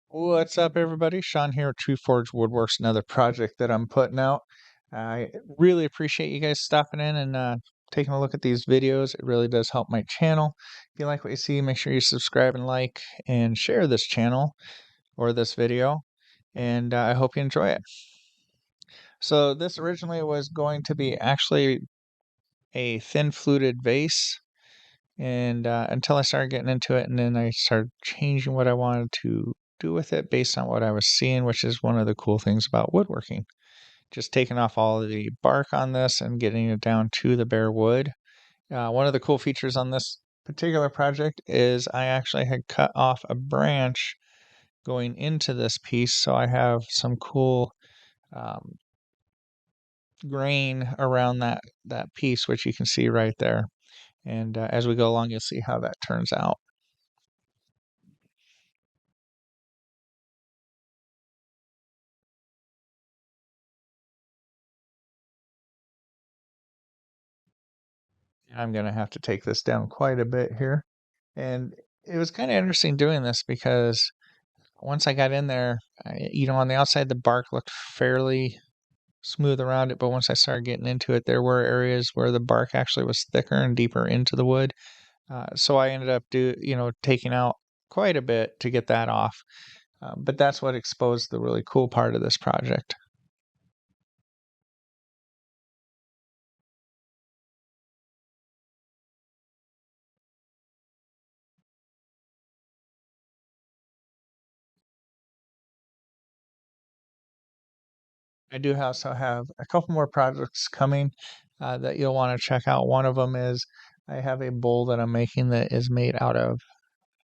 What's up, everybody? Sean here with True Forge Woodworks, another project that I'm putting out. I really appreciate you guys stopping in and taking a look at these videos. It really does help my channel. If you like what you see, make sure you subscribe and like and share this channel or this video. And I hope you enjoy it. So this originally was going to be actually a thin fluted vase. And until I started getting into it, and then I started changing what I wanted to do with it based on what I was seeing, which is one of the cool things about woodworking. Just taking off all of the bark on this and getting it down to the bare wood. One of the cool features on this particular project is I actually had cut off a branch going into this piece, so I have some cool um, grain around that piece, which you can see right there. And as we go along, you'll see how that turns out. I'm going to have to take this down quite a bit here. And it was kind of interesting doing this because once I got in there, on the outside, the bark looked fairly smooth around it. But once I started getting into it, there were areas where the bark actually was thicker and deeper into the wood. So I ended up taking out quite a bit to get that off. But that's what exposed the really cool part of this project. I do also have a couple more projects coming that you'll want to check out. One of them is I have a bowl that I'm making that is made out of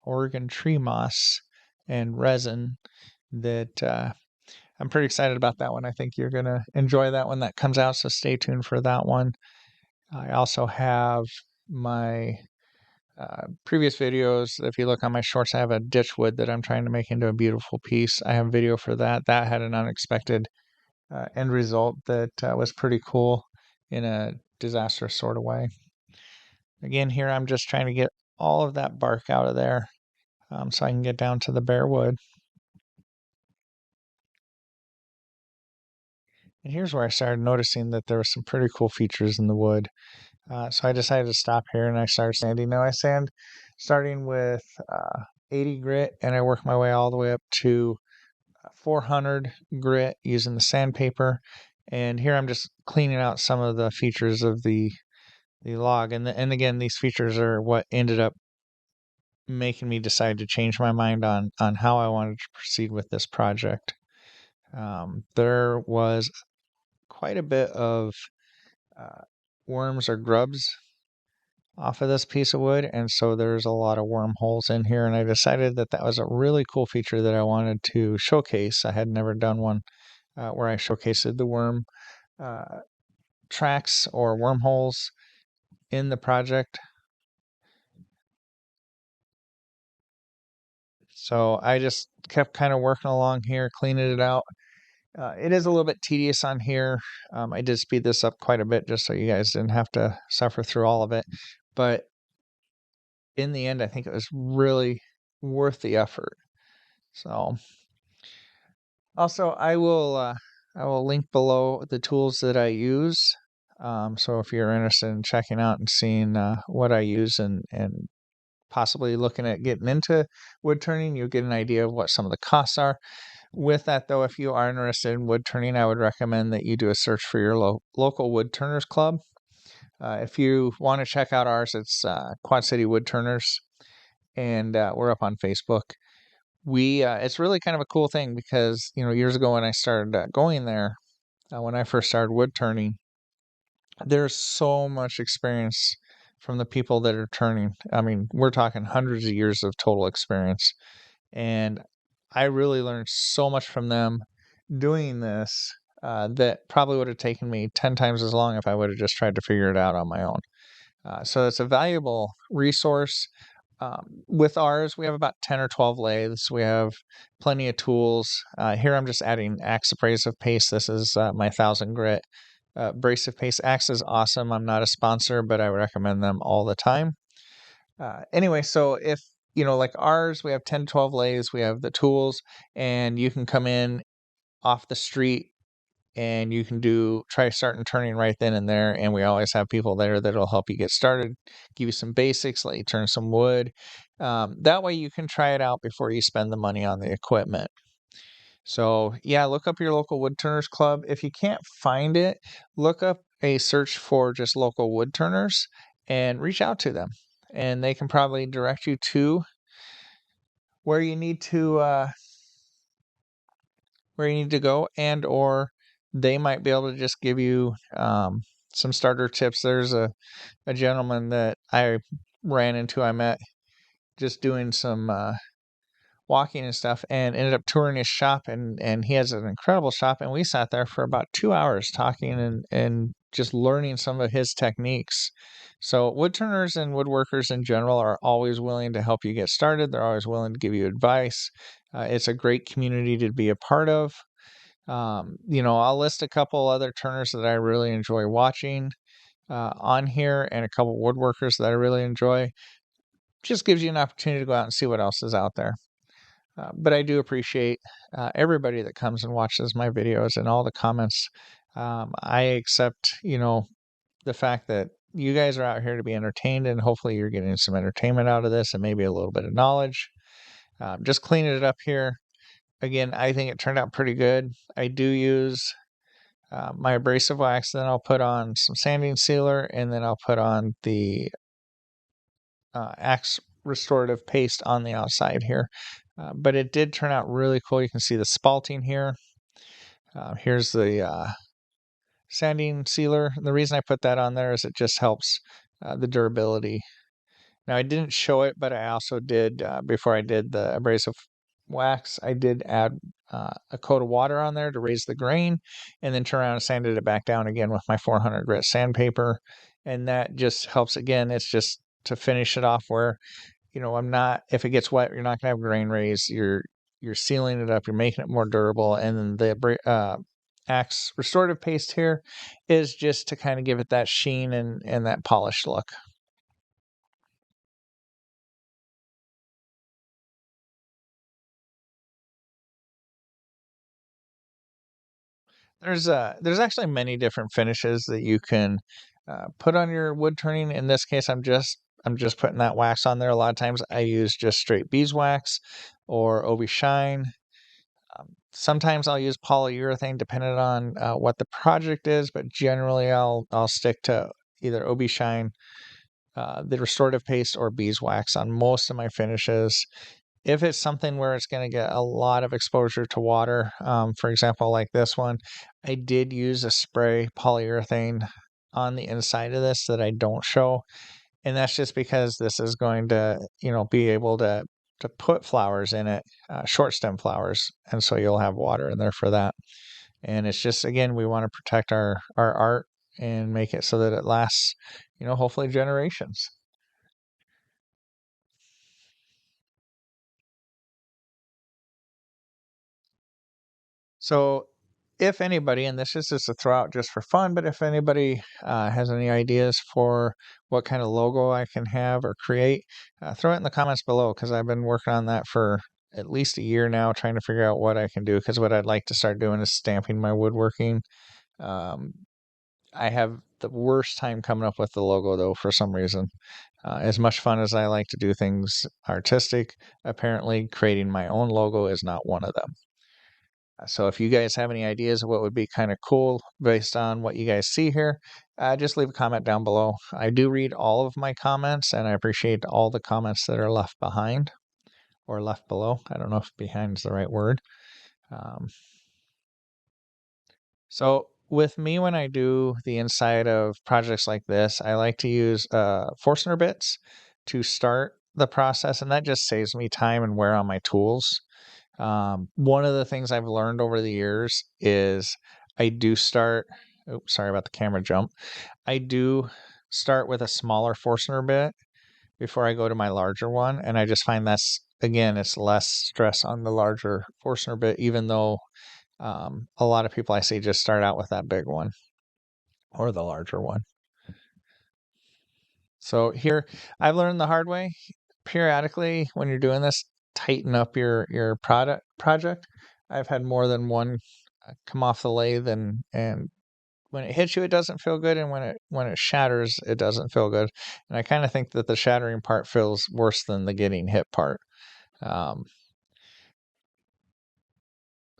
Oregon tree moss and resin that I'm pretty excited about that one. I think you're going to enjoy that when that comes out, so stay tuned for that one. I also have my previous videos. If you look on my shorts, I have a ditch wood that I'm trying to make into a beautiful piece. I have a video for that. That had an unexpected end result that was pretty cool in a disastrous sort of way. Again, here I'm just trying to get all of that bark out of there so I can get down to the bare wood. And here's where I started noticing that there were some pretty cool features in the wood. So I decided to stop here and I started sanding. Now I sand starting with 80 grit and I work my way all the way up to 400 grit using the sandpaper. And here I'm just cleaning out some of the features of the log. And again, these features are what ended up making me decide to change my mind on how I wanted to proceed with this project. There was quite a bit of uh, worms or grubs off of this piece of wood, and so there's a lot of wormholes in here, and I decided that that was a really cool feature that I wanted to showcase. I had never done one where I showcased the worm uh, tracks or wormholes in the project. So I just kept kind of working along here, cleaning it out. It is a little bit tedious on here. I did speed this up quite a bit just so you guys didn't have to suffer through all of it. But in the end, I think it was really worth the effort. So also, I will link below the tools that I use. So if you're interested in checking out and seeing what I use and possibly looking at getting into wood turning, you'll get an idea of what some of the costs are. With that, though, if you are interested in wood turning, I would recommend that you do a search for your local Woodturners Club. If you want to check out ours, it's Quad City Woodturners, and we're up on Facebook. It's really kind of a cool thing because years ago when I started going there, when I first started wood turning, there's so much experience from the people that are turning. I mean, we're talking hundreds of years of total experience, and I really learned so much from them doing this that probably would have taken me 10 times as long if I would have just tried to figure it out on my own. So it's a valuable resource. With ours, we have about 10 or 12 lathes. We have plenty of tools. Here I'm just adding Acks Abrasive paste. This is my 1000 grit abrasive paste. Acks is awesome. I'm not a sponsor, but I recommend them all the time. Anyway, so if like ours, we have 10, 12 lathes, we have the tools, and you can come in off the street and you can try starting turning right then and there. And we always have people there that'll help you get started, give you some basics, let you turn some wood. That way you can try it out before you spend the money on the equipment. So yeah, look up your local Woodturners Club. If you can't find it, look up a search for just local woodturners and reach out to them. And they can probably direct you to where you need to go, and or they might be able to just give you some starter tips. There's a gentleman that I ran into, I met just doing some walking and stuff, and ended up touring his shop, and he has an incredible shop, and we sat there for about 2 hours talking and just learning some of his techniques. So woodturners and woodworkers in general are always willing to help you get started. They're always willing to give you advice. It's a great community to be a part of. I'll list a couple other turners that I really enjoy watching on here, and a couple woodworkers that I really enjoy. Just gives you an opportunity to go out and see what else is out there. But I do appreciate everybody that comes and watches my videos and all the comments. I accept, the fact that you guys are out here to be entertained, and hopefully you're getting some entertainment out of this and maybe a little bit of knowledge. Just cleaning it up here. Again, I think it turned out pretty good. I do use my abrasive wax, then I'll put on some sanding sealer, and then I'll put on the Acks restorative paste on the outside here. But it did turn out really cool. You can see the spalting here. Here's the sanding sealer. The reason I put that on there is it just helps the durability. Now, I didn't show it, but I also did, before I did the abrasive wax, I did add a coat of water on there to raise the grain, and then turn around and sanded it back down again with my 400 grit sandpaper. And that just helps, again, it's just to finish it off where, if it gets wet, you're not going to have grain raise. You're sealing it up, you're making it more durable. And then the Acks restorative paste here is just to kind of give it that sheen and that polished look. There's actually many different finishes that you can put on your wood turning. In this case, I'm just putting that wax on there. A lot of times I use just straight beeswax or Obi Shine. Sometimes I'll use polyurethane depending on what the project is, but generally I'll stick to either Obi Shine, the restorative paste, or beeswax on most of my finishes. If it's something where it's going to get a lot of exposure to water, for example, like this one, I did use a spray polyurethane on the inside of this that I don't show. And that's just because this is going to, be able to put flowers in it, short stem flowers. And so you'll have water in there for that. And it's just, again, we want to protect our art and make it so that it lasts, hopefully generations. So, if anybody, and this is just a throw out just for fun, but if anybody has any ideas for what kind of logo I can have or create, throw it in the comments below, because I've been working on that for at least a year now, trying to figure out what I can do. Because what I'd like to start doing is stamping my woodworking. Um, I have the worst time coming up with the logo, though, for some reason. As much fun as I like to do things artistic, apparently creating my own logo is not one of them. So if you guys have any ideas of what would be kind of cool based on what you guys see here, just leave a comment down below. I do read all of my comments, and I appreciate all the comments that are left behind or left below. I don't know if behind is the right word. Um, so with me, when I do the inside of projects like this, I like to use Forstner bits to start the process, and that just saves me time and wear on my tools. One of the things I've learned over the years is I do start, oops, sorry about the camera jump. I do start with a smaller Forstner bit before I go to my larger one. And I just find again, it's less stress on the larger Forstner bit, even though a lot of people I see just start out with that big one or the larger one. So here, I've learned the hard way. periodically when you're doing this, tighten up your project. I've had more than one come off the lathe, and when it hits you, it doesn't feel good, and when it shatters, it doesn't feel good. And I kind of think that the shattering part feels worse than the getting hit part. Um,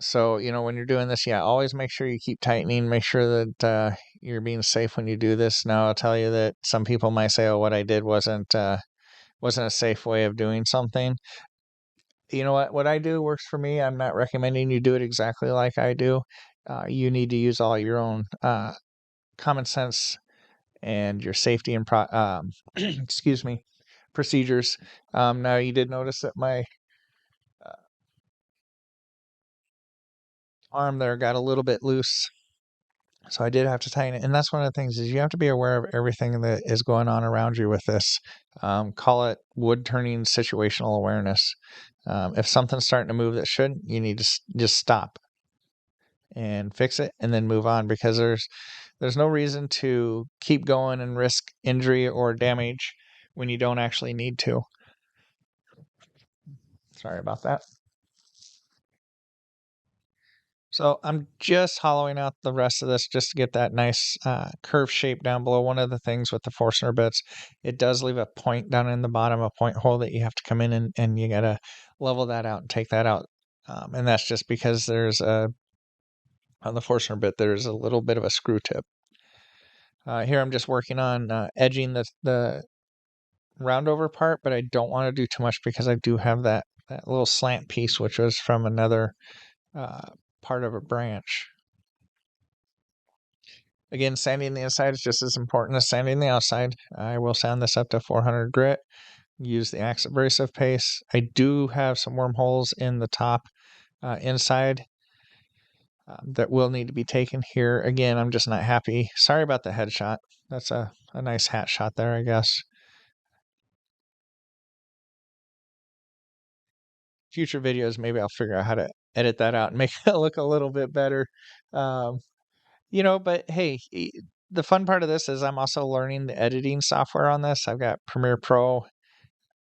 so when you're doing this, yeah, always make sure you keep tightening. Make sure that you're being safe when you do this. Now, I'll tell you that some people might say, "Oh, what I did wasn't a safe way of doing something." You know what? What I do works for me. I'm not recommending you do it exactly like I do. You need to use all your own common sense and your safety and excuse me, procedures. Now, you did notice that my uh, arm there got a little bit loose, so I did have to tighten it. And that's one of the things, is you have to be aware of everything that is going on around you with this. Call it wood turning situational awareness. If something's starting to move that shouldn't, you need to just stop and fix it and then move on, because there's no reason to keep going and risk injury or damage when you don't actually need to. Sorry about that. So I'm just hollowing out the rest of this just to get that nice curve shape down below. One of the things with the Forstner bits, it does leave a point down in the bottom, a point hole that you have to come in, and you gotta level that out and take that out. And that's just because on the Forstner bit, there's a little bit of a screw tip. Here I'm just working on edging the roundover part, but I don't want to do too much because I do have that little slant piece, which was from another uh, part of a branch. Again, sanding the inside is just as important as sanding the outside. I will sand this up to 400 grit. Use the Acks Abrasive paste. I do have some wormholes in the top inside that will need to be taken here. Again, I'm just not happy. Sorry about the headshot. That's a nice hat shot there, I guess. Future videos, maybe I'll figure out how to edit that out and make it look a little bit better. Um, but hey, the fun part of this is I'm also learning the editing software on this. I've got Premiere Pro,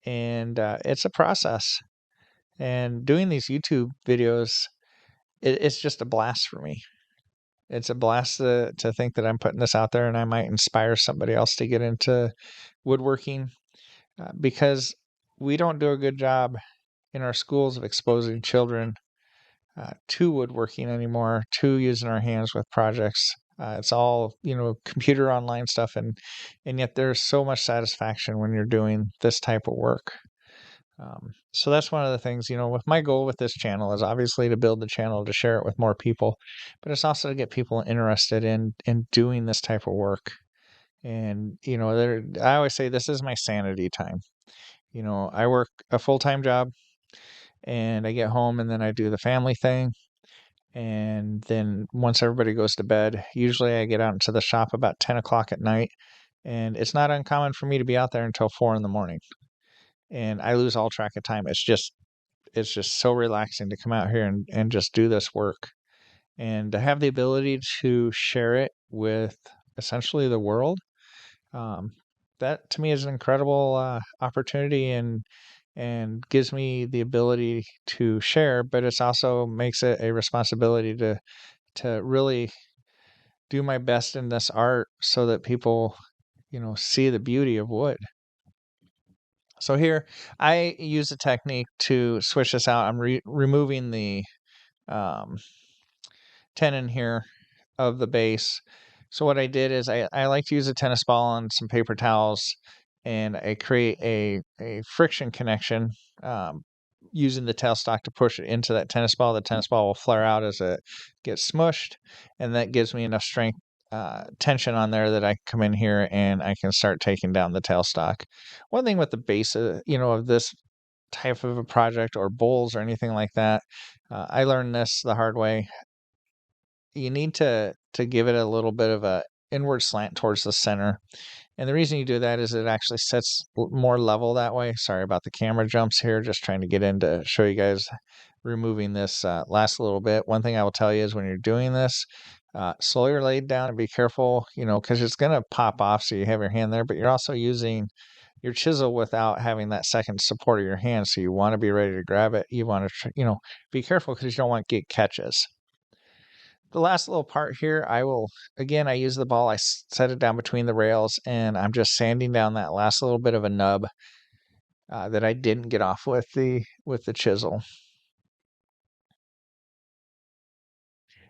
and it's a process. And doing these YouTube videos, it's just a blast for me. It's a blast to think that I'm putting this out there and I might inspire somebody else to get into woodworking, because we don't do a good job in our schools of exposing children to woodworking anymore, to using our hands with projects. It's all computer online stuff, and yet there's so much satisfaction when you're doing this type of work. So that's one of the things, with my goal with this channel is obviously to build the channel to share it with more people, but it's also to get people interested in doing this type of work. And I always say this is my sanity time. I work a full-time job, and I get home and then I do the family thing. And then once everybody goes to bed, usually I get out into the shop about 10 o'clock at night. And it's not uncommon for me to be out there until 4 in the morning. And I lose all track of time. It's just so relaxing to come out here and just do this work. And to have the ability to share it with essentially the world, um, that to me is an incredible opportunity, and gives me the ability to share, but it's also makes it a responsibility to really do my best in this art so that people, see the beauty of wood. So here I use a technique to switch this out. I'm removing the um, tenon here of the base. So what I did is I like to use a tennis ball and some paper towels, and I create a friction connection using the tailstock to push it into that tennis ball. The tennis ball will flare out as it gets smushed, and that gives me enough strength tension on there that I can come in here and I can start taking down the tailstock. One thing with the base, of this type of a project or bowls or anything like that, I learned this the hard way. You need to give it a little bit of a inward slant towards the center. And the reason you do that is it actually sets more level that way. Sorry about the camera jumps here, just trying to get in to show you guys removing this last little bit. One thing I will tell you is when you're doing this, slow your lathe down and be careful, because it's going to pop off, so you have your hand there, but you're also using your chisel without having that second support of your hand. So you want to be ready to grab it. You want to, be careful because you don't want to get catches. The last little part here, I use the ball, I set it down between the rails, and I'm just sanding down that last little bit of a nub that I didn't get off with the chisel.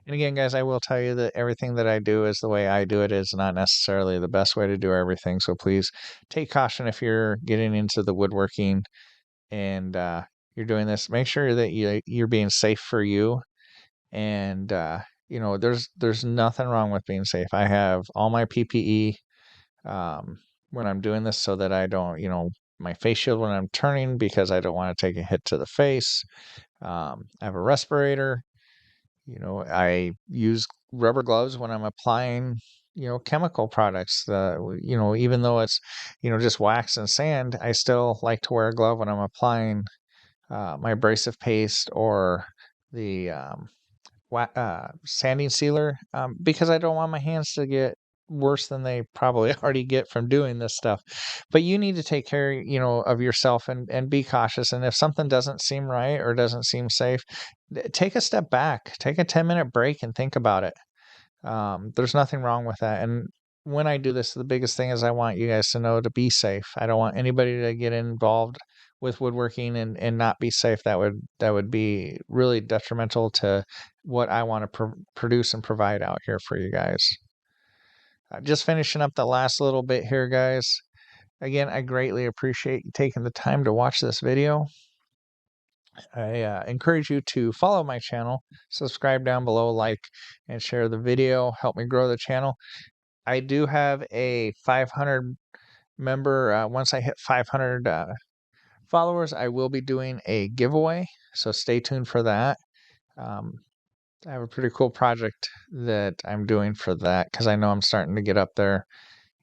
And again, guys, I will tell you that everything that I do is the way I do it is not necessarily the best way to do everything. So please take caution if you're getting into the woodworking and you're doing this. Make sure that you're being safe for you. And there's nothing wrong with being safe. I have all my PPE when I'm doing this so that I don't, my face shield when I'm turning because I don't want to take a hit to the face. I have a respirator. I use rubber gloves when I'm applying, chemical products. Even though it's, just wax and sand, I still like to wear a glove when I'm applying my abrasive paste or the sanding sealer because I don't want my hands to get worse than they probably already get from doing this stuff. But you need to take care, of yourself and be cautious. And if something doesn't seem right or doesn't seem safe, take a step back, take a 10-minute break and think about it. There's nothing wrong with that. And when I do this, the biggest thing is I want you guys to know to be safe. I don't want anybody to get involved with woodworking and not be safe. That would be really detrimental to what I want to produce and provide out here for you guys. Just finishing up the last little bit here, guys. Again, I greatly appreciate you taking the time to watch this video. I encourage you to follow my channel, subscribe down below, like, and share the video. Help me grow the channel. I do have a 500 member. Once I hit 500 followers, I will be doing a giveaway. So stay tuned for that. I have a pretty cool project that I'm doing for that because I know I'm starting to get up there,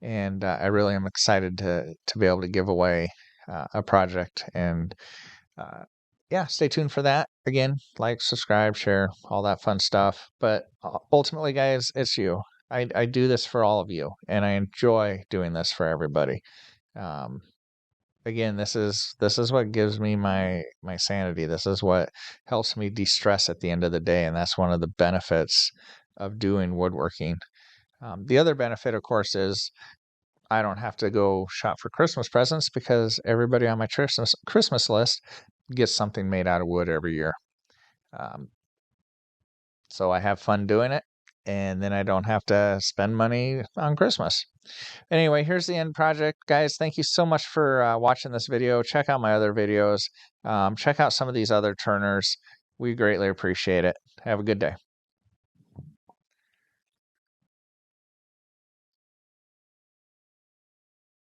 and I really am excited to be able to give away a project. And yeah, stay tuned for that. Again, like, subscribe, share, all that fun stuff. But ultimately, guys, it's you. I do this for all of you, and I enjoy doing this for everybody. Again, this is what gives me my sanity. This is what helps me de-stress at the end of the day, and that's one of the benefits of doing woodworking. The other benefit, of course, is I don't have to go shop for Christmas presents because everybody on my Christmas list gets something made out of wood every year. So I have fun doing it, and then I don't have to spend money on Christmas. Anyway, here's the end project. Guys, thank you so much for watching this video. Check out my other videos. Check out some of these other turners. We greatly appreciate it. Have a good day.